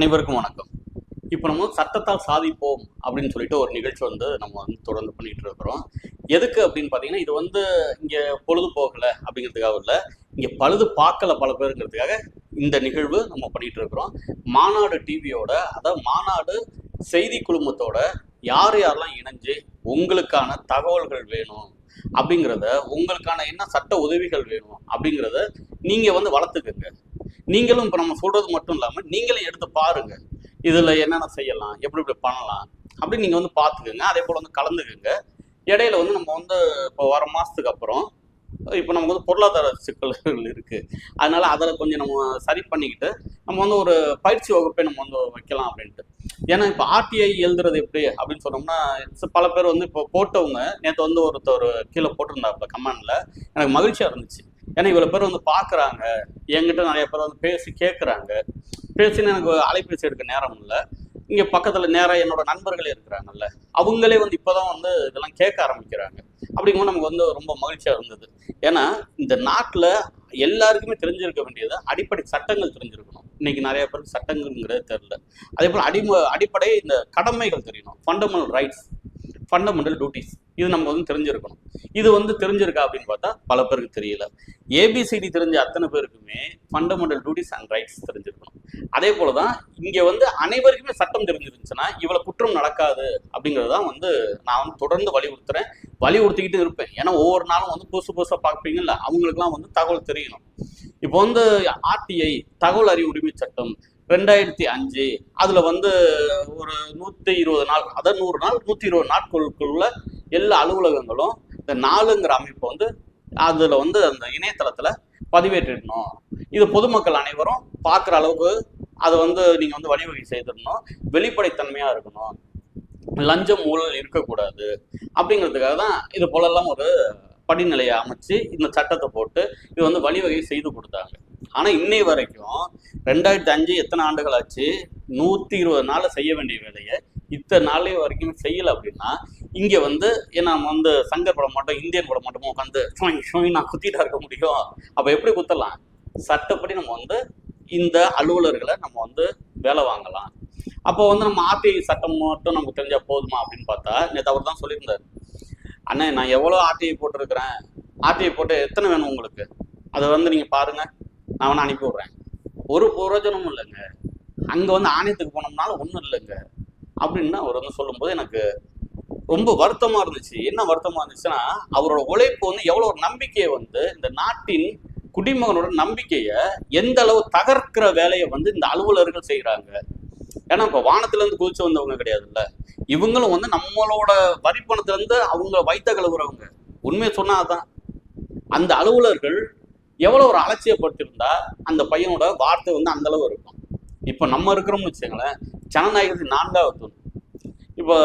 அனைவருக்கும் வணக்கம். இப்போ நம்ம சட்டத்தால் சாதிப்போம் அப்படின்னு சொல்லிட்டு ஒரு நிகழ்ச்சி நம்ம தொடர்ந்து பண்ணிட்டு இருக்கிறோம். எதுக்கு அப்படின்னு பார்த்தீங்கன்னா, இது இங்கே பொழுது போகலை அப்படிங்கிறதுக்காக இல்லை, இங்கே பழுது பார்க்கல பல பேருங்கிறதுக்காக இந்த நிகழ்வு நம்ம பண்ணிட்டு இருக்கிறோம். மாநாடு டிவியோட, அதாவது மாநாடு செய்தி குழுமத்தோட யார் யாரெல்லாம் இணைஞ்சு உங்களுக்கான தகவல்கள் வேணும் அப்படிங்கிறத, உங்களுக்கான என்ன சட்ட உதவிகள் வேணும் அப்படிங்கிறத நீங்கள் வளர்த்துக்குங்க. நீங்களும் இப்போ நம்ம சொல்றது மட்டும் இல்லாமல் நீங்களும் எடுத்து பாருங்க, இதில் என்னென்ன செய்யலாம், எப்படி இப்படி பண்ணலாம் அப்படின்னு நீங்கள் பார்த்துக்குங்க. அதே போல் கலந்துக்குங்க. இடையில நம்ம இப்போ வர மாதத்துக்கு அப்புறம் இப்போ நமக்கு பொருளாதார சிக்கல்கள் இருக்குது. அதனால அதில் கொஞ்சம் நம்ம சரி பண்ணிக்கிட்டு நம்ம ஒரு பயிற்சி வகுப்பை நம்ம வைக்கலாம் அப்படின்ட்டு. ஏன்னா இப்போ ஆர்டிஐ எழுதுறது எப்படி அப்படின்னு சொன்னோம்னா, பல பேர் இப்போ போட்டவங்க நேற்று ஒருத்தர் கீழே போட்டிருந்தாப்புல கமெண்ட்ல, எனக்கு மகிழ்ச்சியாக இருந்துச்சு. ஏன்னா இவ்வளோ பேர் பார்க்குறாங்க, என்கிட்ட நிறைய பேர் பேசி கேட்குறாங்க. பேசின்னு எனக்கு அலைபேசி எடுக்க நேரம் இல்லை. இங்கே பக்கத்தில் நேராக என்னோட நண்பர்களே இருக்கிறாங்கல்ல, அவங்களே இப்போதான் இதெல்லாம் கேட்க ஆரம்பிக்கிறாங்க. அப்படிங்கும்போது நமக்கு ரொம்ப மகிழ்ச்சியாக இருந்தது. ஏன்னா இந்த நாட்டில் எல்லாருக்குமே தெரிஞ்சிருக்க வேண்டியது அடிப்படை சட்டங்கள் தெரிஞ்சிருக்கணும். இன்னைக்கு நிறைய பேருக்கு சட்டங்கள்ங்கிறது தெரியல. அதே போல் அடிப்படை இந்த கடமைகள் தெரியணும். ஃபண்டமெண்டல் ரைட்ஸ், ஃபண்டமெண்டல் டியூட்டிஸ், இது நம்ம தெரிஞ்சிருக்கணும். இது தெரிஞ்சிருக்கா அப்படின்னு பார்த்தா பல பேருக்கு தெரியல. ஏபிசிடி தெரிஞ்ச அத்தனை பேருக்குமே ஃபண்டமெண்டல் டியூட்டிஸ் அண்ட் ரைட்ஸ் தெரிஞ்சிருக்கணும். அதே போல தான் இங்கே அனைவருக்குமே சட்டம் தெரிஞ்சிருந்துச்சுன்னா இவ்வளோ குற்றம் நடக்காது அப்படிங்கிறது தான் நான் தொடர்ந்து வலியுறுத்திக்கிட்டு இருப்பேன். ஏன்னா ஒவ்வொரு நாளும் புதுசு புதுசாக பார்ப்பீங்கல்ல, அவங்களுக்குலாம் தகவல் தெரியணும். இப்போ ஆர்டிஐ, தகவல் அறிவு உரிமை சட்டம் 2005, அதில் ஒரு 120 நாள், அதாவது 100 நாள் 120 நாட்களுக்குள்ள எல்லா அலுவலகங்களும் இந்த 4ங்கிற அமைப்பை அதில் அந்த இணையதளத்தில் பதிவேற்றிடணும். இது பொதுமக்கள் அனைவரும் பார்க்குற அளவுக்கு அதை நீங்கள் வழிவகை செய்திடணும். வெளிப்படைத்தன்மையாக இருக்கணும், லஞ்சம் ஊழல் இருக்கக்கூடாது அப்படிங்கிறதுக்காக தான் இது போலெல்லாம் ஒரு படிநிலையை அமைச்சு இந்த சட்டத்தை போட்டு இது வழிவகை செய்து கொடுத்தாங்க. ஆனால் இன்னை வரைக்கும் 2005 எத்தனை ஆண்டுகள் ஆச்சு, 120 நாளில் செய்ய வேண்டிய வேலையை இத்தனை நாளே வரைக்கும் செய்யலை. அப்படின்னா இங்கே ஏன்னா நம்ம சங்கர் படம் மட்டும், இந்தியன் படம் மட்டும் உட்காந்து நான் குத்திட்டா இருக்க முடியும். அப்போ எப்படி குத்தலாம்? சட்டப்படி நம்ம இந்த அலுவலர்களை நம்ம வேலை வாங்கலாம். அப்போ நம்ம ஆர்டிஐ சட்டம் மட்டும் நமக்கு தெரிஞ்சா போதுமா அப்படின்னு பார்த்தா, நேற்று அவர் தான் சொல்லியிருந்தார், அண்ணே நான் எவ்வளோ ஆர்டிஐ போட்டிருக்கிறேன், ஆர்டிஐ போட்டு எத்தனை வேணும் உங்களுக்கு, அதை நீங்கள் பாருங்க, நான் அனுப்பி விட்றேன். ஒரு பிரயோஜனமும் இல்லைங்க. அங்கே ஆணையத்துக்கு போனோம்னாலும் ஒன்றும் இல்லைங்க அப்படின்னு அவர் சொல்லும்போது எனக்கு ரொம்ப வருத்தமாக இருந்துச்சு. என்ன வருத்தமாக இருந்துச்சுன்னா, அவரோட உழைப்பு எவ்வளோ ஒரு நம்பிக்கையை இந்த நாட்டின் குடிமகனோட நம்பிக்கையை எந்த அளவு தகர்க்கிற வேலையை இந்த அலுவலர்கள் செய்கிறாங்க. ஏன்னா இப்போ வானத்திலேருந்து குதிச்சு வந்தவங்க கிடையாதுல்ல, இவங்களும் நம்மளோட வரிப்பணத்திலேருந்து அவங்க வைத்த கழுவுறவங்க. உண்மையை சொன்னாதான் அந்த அலுவலர்கள் எவ்வளோ ஒரு அலட்சியப்படுத்திருந்தா அந்த பையனோட வார்த்தை அந்த அளவு இருக்கும். இப்போ நம்ம இருக்கிறோம்னு வச்சுங்களேன், ஜனநாயகத்தின் 4வது தூண். இப்போ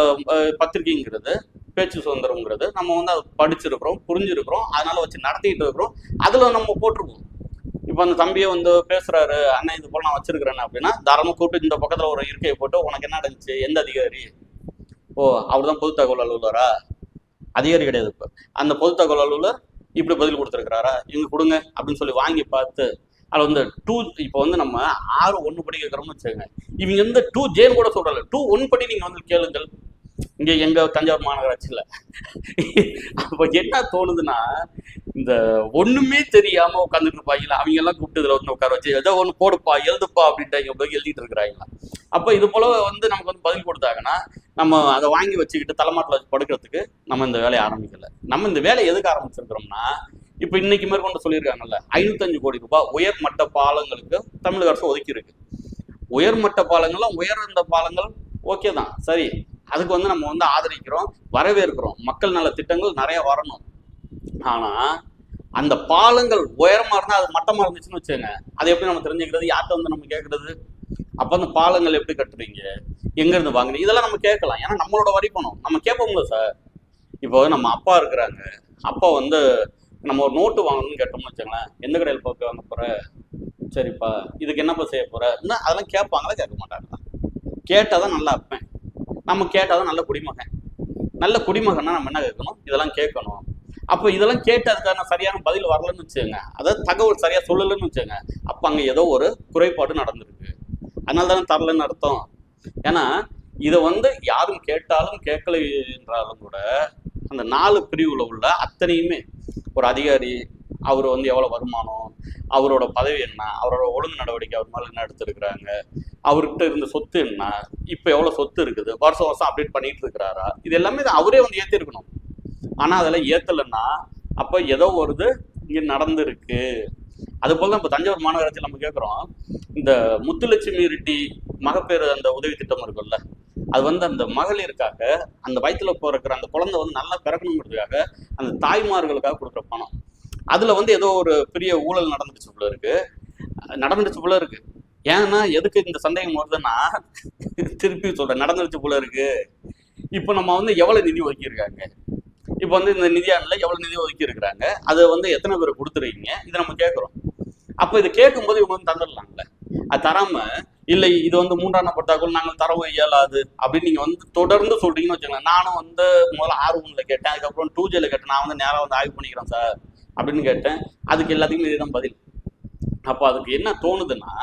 பத்திரிகைங்கிறது, பேச்சு சுதந்திரம்ங்கிறது நம்ம அதை படிச்சிருக்கிறோம், புரிஞ்சிருக்கிறோம், அதனால வச்சு நடத்திட்டு இருக்கிறோம். அதில் நம்ம போட்டிருக்கோம். இப்போ அந்த தம்பியை பேசுறாரு, அண்ணன் இது போல நான் வச்சிருக்கிறேன் அப்படின்னா தாராளமாக கூப்பிட்டு இந்த பக்கத்தில் ஒரு இருக்கையை போட்டு, உனக்கு என்ன நடந்துச்சு, எந்த அதிகாரி, ஓ அவர் தான் பொது தகவல் அலுவலரா, அதிகாரி கிடையாது, இப்போ அந்த பொது தகவல் அலுவலர் இப்படி பதில் கொடுத்துருக்கிறாரா, இவங்க கொடுங்க அப்படின்னு சொல்லி வாங்கி பார்த்து அதில் 2 இப்போ நம்ம 6-1 படி கேட்குறோம்னு வச்சுக்கோங்க. இவங்க 2Jன்னு கூட சொல்கிறாங்க. 2-1 படி நீங்கள் கேளுங்கள். இங்கே எங்கள் தஞ்சாவூர் மாநகராட்சியில் அப்போ என்ன தோணுதுன்னா, இந்த ஒன்றுமே தெரியாமல் உட்காந்துட்டு இருப்பாங்களா, அவங்க எல்லாம் கூப்பிட்டு இதில் உட்கார வச்சு ஏதோ ஒன்று போடுப்பா எழுதுப்பா அப்படின்ட்டு இங்கே போய் எழுதிட்டு இருக்கிறாங்களா. அப்போ இது போல நமக்கு பதில் கொடுத்தாங்கன்னா நம்ம அதை வாங்கி வச்சுக்கிட்டு தலைமாட்டில் வச்சு படுக்கிறதுக்கு நம்ம இந்த வேலையை ஆரம்பிக்கல. நம்ம இந்த வேலையை எதுக்கு ஆரம்பிச்சிருக்கிறோம்னா, இப்போ இன்னைக்கு மேற்கொண்டு சொல்லியிருக்காங்கல்ல, 505 கோடி ரூபாய் உயர்மட்ட பாலங்களுக்கு தமிழக அரசு ஒதுக்கி இருக்கு. உயர்மட்ட பாலங்கள்லாம், உயர்ந்த பாலங்கள் ஓகே தான், சரி, அதுக்கு நம்ம ஆதரிக்கிறோம், வரவேற்கிறோம். மக்கள் நல திட்டங்கள் நிறைய வரணும். ஆனா அந்த பாலங்கள் உயரமா இருந்தா அது மட்டமா இருந்துச்சுன்னு வச்சுங்க, அதை எப்படி நம்ம தெரிஞ்சுக்கிறது, யார்கிட்ட நம்ம கேட்கறது? அப்ப அந்த பாலங்கள் எப்படி கட்டுறீங்க, எங்க இருந்து வாங்குறீங்க, இதெல்லாம் நம்ம கேட்கலாம். ஏன்னா நம்மளோட வரி பணம், நம்ம கேட்போம்ல சார். இப்போ நம்ம அப்பா இருக்கிறாங்க, அப்பா நம்ம ஒரு நோட்டு வாங்கணும்னு கேட்டோம்னு வச்சுங்களேன், எந்த கடையில் போய் வாங்க போற, சரிப்பா இதுக்கு என்னப்பா செய்ய போற, அதெல்லாம் கேட்பாங்களா, கேட்க மாட்டாங்களா? கேட்டாதான் நல்லா அப்பேன், நம்ம கேட்டாதான் நல்ல குடிமகன். நல்ல குடிமகன்னா நம்ம என்ன கேட்கணும், இதெல்லாம் கேட்கணும். அப்போ இதெல்லாம் கேட்டு அதுக்கான சரியான பதில் வரலன்னு வச்சுங்க, அதாவது தகவல் சரியா சொல்லலன்னு வச்சுங்க, அப்போ அங்கே ஏதோ ஒரு குறைபாடு நடந்திருக்கு. அதனால தானே தரலன்னு அர்த்தம். ஏன்னா இதை வந்து யாரும் கேட்டாலும் கேட்கலை என்றாலும் கூட அந்த 4 பிரிவுல உள்ள அத்தனையுமே ஒரு அதிகாரி, அவர் வந்து எவ்வளோ வருமானம், அவரோட பதவி என்ன, அவரோட ஒழுங்கு நடவடிக்கை அவர் மேலே என்ன எடுத்திருக்கிறாங்க, அவர்கிட்ட இருந்த சொத்து என்ன, இப்போ எவ்வளோ சொத்து இருக்குது, வருஷம் வருஷம் அப்டேட் பண்ணிட்டு இருக்கிறாரா, இது எல்லாமே அவரே வந்து ஏற்றிருக்கணும். ஆனால் அதெல்லாம் ஏற்றலைன்னா அப்போ ஏதோ ஒரு இது இங்கே நடந்திருக்கு. அது போல தான் இப்போ தஞ்சாவூர் மாநகராட்சியில் நம்ம கேட்குறோம், இந்த முத்துலட்சுமி ரெட்டி மகப்பேறு அந்த உதவி திட்டம் இருக்குல்ல, அது வந்து அந்த மகளிருக்காக, அந்த வயிற்றுல பிறக்கிற அந்த குழந்தை வந்து நல்லா பிறக்கணுங்கிறதுக்காக அந்த தாய்மார்களுக்காக கொடுக்குற பணம். அதில் வந்து ஏதோ ஒரு பெரிய ஊழல் நடந்துடுச்சு போல இருக்கு. ஏன்னா எதுக்கு இந்த சந்தேகம் வருதுன்னா, திருப்பி சொல்கிறேன், நடந்துடுச்சு போல இருக்கு. இப்போ நம்ம வந்து எவ்வளோ நிதி ஒதுக்கியிருக்காங்க, இப்போ வந்து இந்த நிதியாண்டில் எவ்வளோ நிதி ஒதுக்கி இருக்கிறாங்க, அதை வந்து எத்தனை பேர் கொடுத்துருக்கீங்க, இதை நம்ம கேட்குறோம். அப்போ இதை கேட்கும்போது இவங்க வந்து தந்துடலாம்ல. அது தராம இல்லை இது வந்து 3ஆம் நபர் நாங்கள் தரவு இயலாது அப்படின்னு நீங்கள் வந்து தொடர்ந்து சொல்றீங்கன்னு வச்சுக்கோங்களேன். நானும் வந்து முதல்ல R1ல கேட்டேன், அதுக்கப்புறம் 2Gல கேட்டேன், நான் வந்து நேராக வந்து ஆய்வு பண்ணிக்கிறேன் சார் அப்படின்னு கேட்டேன். அதுக்கு எல்லாத்துக்குமே இதுதான் பதில். அப்போ அதுக்கு என்ன தோணுதுன்னா,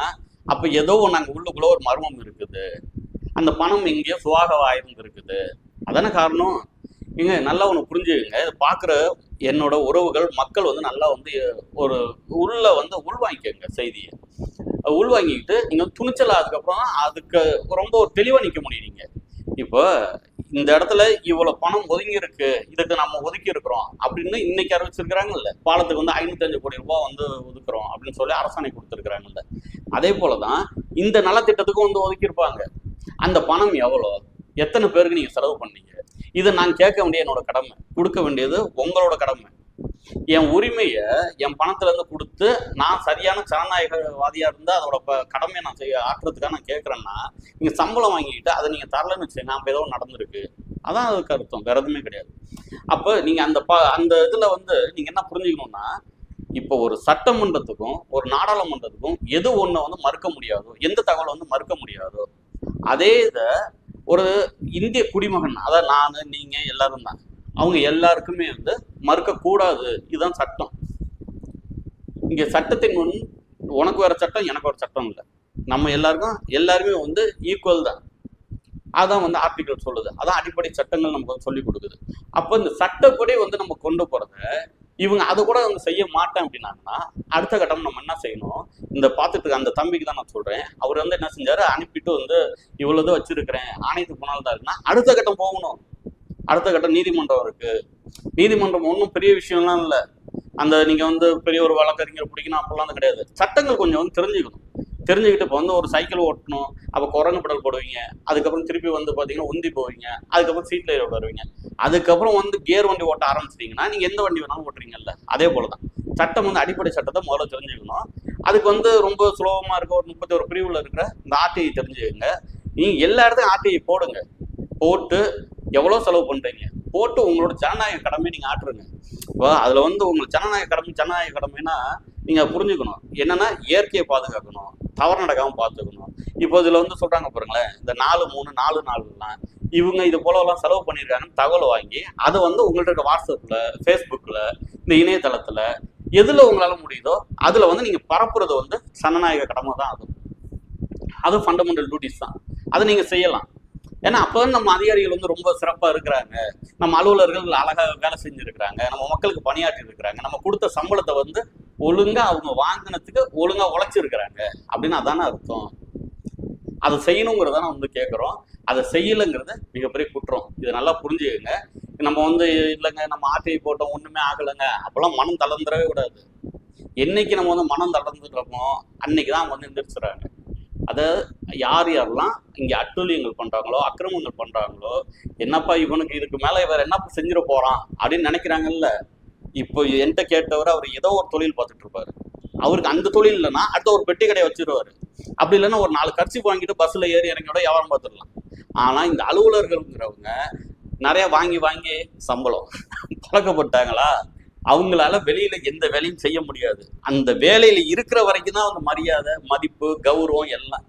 அப்போ ஏதோ நாங்கள் உள்ளுக்குள்ள ஒரு மர்மம் இருக்குது, அந்த பணம் எங்கேயோ சுவாக ஆயிருந்துருக்குது. அதானே காரணம். நீங்க நல்லா ஒன்று புரிஞ்சுக்கங்க, இதை பார்க்குற என்னோட உறவுகள் மக்கள் வந்து நல்லா வந்து ஒரு உள்ள வந்து உள்வாங்கிக்கங்க செய்தியை. உள்வாங்கிக்கிட்டு நீங்கள் வந்து துணிச்சலா அதுக்கப்புறம் அதுக்கு ரொம்ப ஒரு தெளிவாக நிற்க முடியும். நீங்கள் இப்போ இந்த இடத்துல இவ்வளோ பணம் ஒதுங்கி இருக்கு, இதுக்கு நம்ம ஒதுக்கி இருக்கிறோம் அப்படின்னு இன்னைக்கு அறிவிச்சிருக்கிறாங்கல்ல. பாலத்துக்கு வந்து 505 கோடி ரூபாய் வந்து ஒதுக்குறோம் அப்படின்னு சொல்லி அரசாணை கொடுத்துருக்குறாங்கல்ல. அதே போலதான் இந்த நலத்திட்டத்துக்கும் வந்து ஒதுக்கியிருப்பாங்க. அந்த பணம் எவ்வளோ, எத்தனை பேருக்கு நீங்க செலவு பண்ணீங்க, இதை நான் கேட்க வேண்டிய என்னோட கடமை, கொடுக்க வேண்டியது உங்களோட கடமை. என் உரிமையை என் பணத்துல இருந்து கொடுத்து நான் சரியான ஜனநாயகவாதியா இருந்தா அதோட கடமையை நான் ஆற்றுறதுக்காக நான் கேட்கறேன்னா, நீங்க சம்பளம் வாங்கிக்கிட்டு அதை நீங்க தரலன்னு வச்சு நான் ஏதோ நடந்திருக்கு, அதான் அதுக்கு அர்த்தம், வேற எதுவுமே கிடையாது. அப்ப நீங்க அந்த இதுல வந்து நீங்க என்ன புரிஞ்சுக்கணும்னா, இப்போ ஒரு சட்டமன்றத்துக்கும் ஒரு நாடாளுமன்றத்துக்கும் எது ஒண்ணு வந்து மறுக்க முடியாதோ, எந்த தகவலை வந்து மறுக்க முடியாதோ, அதே இதை ஒரு இந்திய குடிமகன், அதாவது நான் நீங்க எல்லாரும் தான், அவங்க எல்லாருக்குமே வந்து மறுக்கக்கூடாது. இதுதான் சட்டம். இங்க சட்டத்தின் முன் உனக்கு வேற சட்டம் எனக்கு ஒரு சட்டம் இல்லை, நம்ம எல்லாருமே வந்து ஈக்குவல் தான். அதான் வந்து ஆர்டிகல் சொல்லுது, அதான் அடிப்படை சட்டங்கள் நமக்கு வந்து சொல்லி கொடுக்குது. அப்போ இந்த சட்டப்படி வந்து நம்ம கொண்டு போறத இவங்க அதை கூட வந்து செய்ய மாட்டேன் அப்படின்னாங்கன்னா, அடுத்த கட்டம் நம்ம என்ன செய்யணும், இந்த பார்த்துட்டு அந்த தம்பிக்கு தான் நான் சொல்றேன், அவர் வந்து என்ன செஞ்சாரு, அனுப்பிட்டு வந்து இவ்வளவு வச்சிருக்கிறேன் ஆணையத்துக்கு போனால்தான் தான் இருக்குன்னா அடுத்த கட்டம் போகணும். அடுத்த கட்டம் நீதிமன்றம் இருக்கு. நீதிமன்றம் ஒன்றும் பெரிய விஷயம்லாம் இல்லை, அந்த நீங்க வந்து பெரிய ஒரு வழக்கறிஞர் பிடிக்கணும் அப்படிலாம் கிடையாது. சட்டங்கள் கொஞ்சம் வந்து தெரிஞ்சுக்கிட்டு இப்போ வந்து ஒரு சைக்கிள் ஓட்டணும், அப்போ குரங்கு பெடல் போடுவீங்க, அதுக்கப்புறம் திருப்பி வந்து பார்த்தீங்கன்னா உந்தி போவீங்க, அதுக்கப்புறம் சீட்ல வருவீங்க, அதுக்கப்புறம் வந்து கியர் வண்டி ஓட்ட ஆரம்பிச்சிட்டிங்கன்னா நீங்கள் எந்த வண்டி வேணாலும் ஓட்டுறீங்கல்ல. அதே போல தான் சட்டம் வந்து அடிப்படை சட்டத்தை முதல்ல தெரிஞ்சுக்கணும். அதுக்கு வந்து ரொம்ப சுலபமாக இருக்க ஒரு 31 பிரிவில் இருக்கிற இந்த RTI தெரிஞ்சுக்கங்க. நீங்கள் எல்லா இடத்தையும் RTI போடுங்க, போட்டு எவ்வளோ செலவு பண்ணுறீங்க போட்டு உங்களோட ஜனநாயக கடமை நீங்கள் ஆற்றுங்க. இப்போ அதில் வந்து உங்களுக்கு ஜனநாயக கடமைன்னா நீங்கள் புரிஞ்சுக்கணும் என்னன்னா, இயற்கையை பாதுகாக்கணும், தவறு நடக்காமல் பார்த்துக்கணும். இப்போ இதில் வந்து சொல்கிறாங்க பாருங்களேன், இந்த 4-3-4-4லாம் இவங்க இது போலலாம் செலவு பண்ணியிருக்காங்கன்னு தகவல் வாங்கி அதை வந்து உங்கள்ட்ட இருக்க வாட்ஸ்அப்பில், ஃபேஸ்புக்கில், இந்த இணையதளத்தில் எதில் உங்களால் முடியுதோ அதில் வந்து நீங்கள் பரப்புறது வந்து ஜனநாயக கடமை தான். அது ஃபண்டமெண்டல் டியூட்டிஸ் தான், அதை நீங்கள் செய்யலாம். ஏன்னா அப்போ நம்ம அதிகாரிகள் வந்து ரொம்ப சிறப்பாக இருக்கிறாங்க, நம்ம அலுவலர்கள் அழகாக வேலை செஞ்சுருக்கிறாங்க, நம்ம மக்களுக்கு பணியாற்றி இருக்கிறாங்க, நம்ம கொடுத்த சம்பளத்தை வந்து ஒழுங்காக அவங்க வாங்கினதுக்கு ஒழுங்காக உழைச்சிருக்கிறாங்க அப்படின்னு அதானே அர்த்தம். அதை செய்யணுங்கிறத நான் வந்து கேட்குறோம். அதை செய்யலைங்கிறது மிகப்பெரிய குற்றம். இதை நல்லா புரிஞ்சுக்கங்க. நம்ம வந்து இல்லைங்க நம்ம RTI போட்டோம் ஒன்றுமே ஆகலைங்க அப்போல்லாம் மனம் தளர்ந்துடவே கூடாது. என்னைக்கு நம்ம வந்து மனம் தளர்ந்துடுறோமோ அன்னைக்கு தான் வந்து எந்திரிச்சுறாங்க. அதை யாரெல்லாம் இங்கே அட்டூழியங்கள் பண்ணுறாங்களோ, அக்கிரமங்கள் பண்ணுறாங்களோ, என்னப்பா இவனுக்கு இதுக்கு மேலே வேற என்ன செஞ்சிட போகிறான் அப்படின்னு நினைக்கிறாங்கல்ல. இப்போ என்கிட்ட கேட்டவர் அவர் ஏதோ ஒரு தொழில் பார்த்துட்டு இருப்பாரு, அவருக்கு அந்த தொழில் இல்லைன்னா அடுத்த ஒரு பெட்டி கடையை வச்சிருவாரு, அப்படி இல்லைன்னா ஒரு 4 கர்ச்சி வாங்கிட்டு பஸ்ஸில் ஏறி இறங்கியோட வியாபாரம் பார்த்துடலாம். ஆனால் இந்த அலுவலர்கள்ங்கிறவங்க நிறைய வாங்கி வாங்கி சம்பளம் பழக்கப்பட்டாங்களா, அவங்களால வெளியில எந்த வேலையும் செய்ய முடியாது. அந்த வேலையில இருக்கிற வரைக்கும் தான் அந்த மரியாதை, மதிப்பு, கௌரவம் எல்லாம்.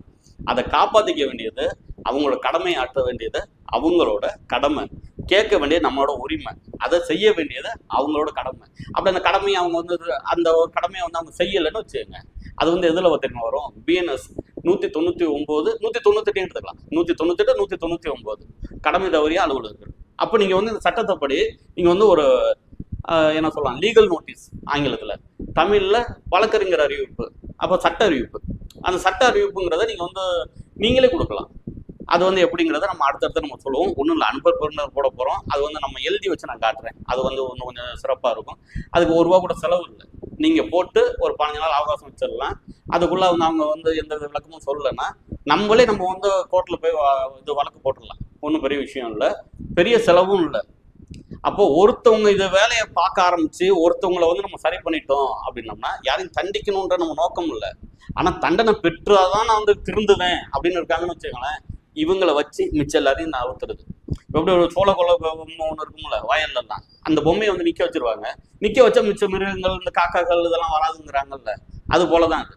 அதை காப்பாற்றிக்க வேண்டியது அவங்களோட கடமையை ஆற்ற வேண்டியது அவங்களோட கடமை, கேட்க வேண்டியது நம்மளோட உரிமை, அதை செய்ய வேண்டியது அவங்களோட கடமை. அப்படி அந்த கடமையை அவங்க வந்து அந்த ஒரு கடமையை வந்து அவங்க செய்யலைன்னு வச்சுக்கோங்க, அது வந்து எதில் தெரியுமா வரும், BNS 199 198 எடுத்துக்கலாம், 198 199 கடமை தவறிய அலுவலர்கள். அப்போ நீங்க வந்து இந்த சட்டத்தைப்படி நீங்க வந்து ஒரு என்ன சொல்லலாம், லீகல் நோட்டீஸ் ஆங்கிலத்தில், தமிழில் வழக்கறிஞர் அறிவிப்பு, அப்போ சட்ட அறிவிப்பு. அந்த சட்ட அறிவிப்புங்கிறத நீங்கள் வந்து நீங்களே கொடுக்கலாம். அது வந்து எப்படிங்கிறத நம்ம அடுத்தடுத்து நம்ம சொல்லுவோம். ஒன்றும் இல்லை, அன்பர் பெருனர் போட போகிறோம். அது வந்து நம்ம எழுதி வச்சு நான் காட்டுறேன். அது வந்து இன்னும் கொஞ்சம் சிறப்பாக இருக்கும். அதுக்கு ₹1 கூட செலவு இல்லை. நீங்கள் போட்டு ஒரு 15 நாள் அவகாசம் வச்சிடலாம். அதுக்குள்ளே வந்து அவங்க வந்து எந்த விளக்கமும் சொல்லலைன்னா நம்ம வந்து கோர்ட்டில் போய் இது வழக்கு போட்டுடலாம். ஒன்றும் பெரிய விஷயம் இல்லை, பெரிய செலவும் இல்லை. அப்போ ஒருத்தவங்க இதை வேலையை பார்க்க ஆரம்பிச்சு ஒருத்தவங்களை வந்து நம்ம சரி பண்ணிட்டோம் அப்படின்னோம்னா யாரையும் தண்டிக்கணுன்ற நம்ம நோக்கம் இல்லை. ஆனால் தண்டனை பெற்றாதான் நான் வந்து திருந்துவேன் அப்படின்னு இருக்காங்கன்னு வச்சுக்கோங்களேன். இவங்களை வச்சு மிச்சம் எல்லாரையும் நான் அவுத்துறது. எப்படி ஒரு சோழ கொலை பொம்மை ஒன்று இருக்கும்ல வயல்லாம், அந்த பொம்மையை வந்து நிற்க வச்சிருவாங்க. நிற்க வச்சா மிச்ச மிருகங்கள், இந்த காக்காக்கள் இதெல்லாம் வராதுங்கிறாங்கல்ல, அது போலதான் இது.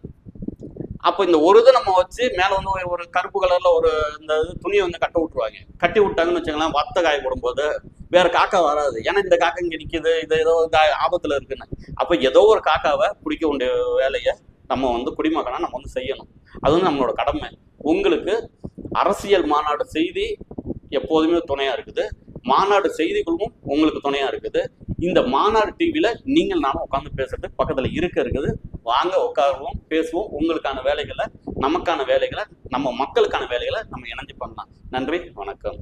அப்போ இந்த ஒரு இதை நம்ம வச்சு மேலே வந்து ஒரு கருப்பு கலர்ல ஒரு இந்த துணியை வந்து கட்ட விட்டுருவாங்க. கட்டி விட்டாங்கன்னு வச்சுக்கலாம், வத்த காய போடும்போது வேற காக்கா வராது. ஏன்னா இந்த காக்கா இங்கே நிற்கிது, இது ஏதோ ஆபத்தில் இருக்குன்னு. அப்போ ஏதோ ஒரு காக்காவை பிடிக்க வேண்டிய வேலையை நம்ம வந்து குடிமகனா நம்ம வந்து செய்யணும். அது வந்து நம்மளோட கடமை. உங்களுக்கு அரசியல் மாநாடு செய்தி எப்போதுமே துணையா இருக்குது. மாநாடு செய்திகளும் உங்களுக்கு துணையா இருக்குது. இந்த மாநாடு டிவியில நீங்கள் நானும் உட்காந்து பேசுறது பக்கத்துல இருக்குது. வாங்க உட்காருவோம், பேசுவோம். உங்களுக்கான வேலைகளை, நமக்கான வேலைகளை, நம்ம மக்களுக்கான வேலைகளை நம்ம இணைஞ்சு பண்ணலாம். நன்றி, வணக்கம்.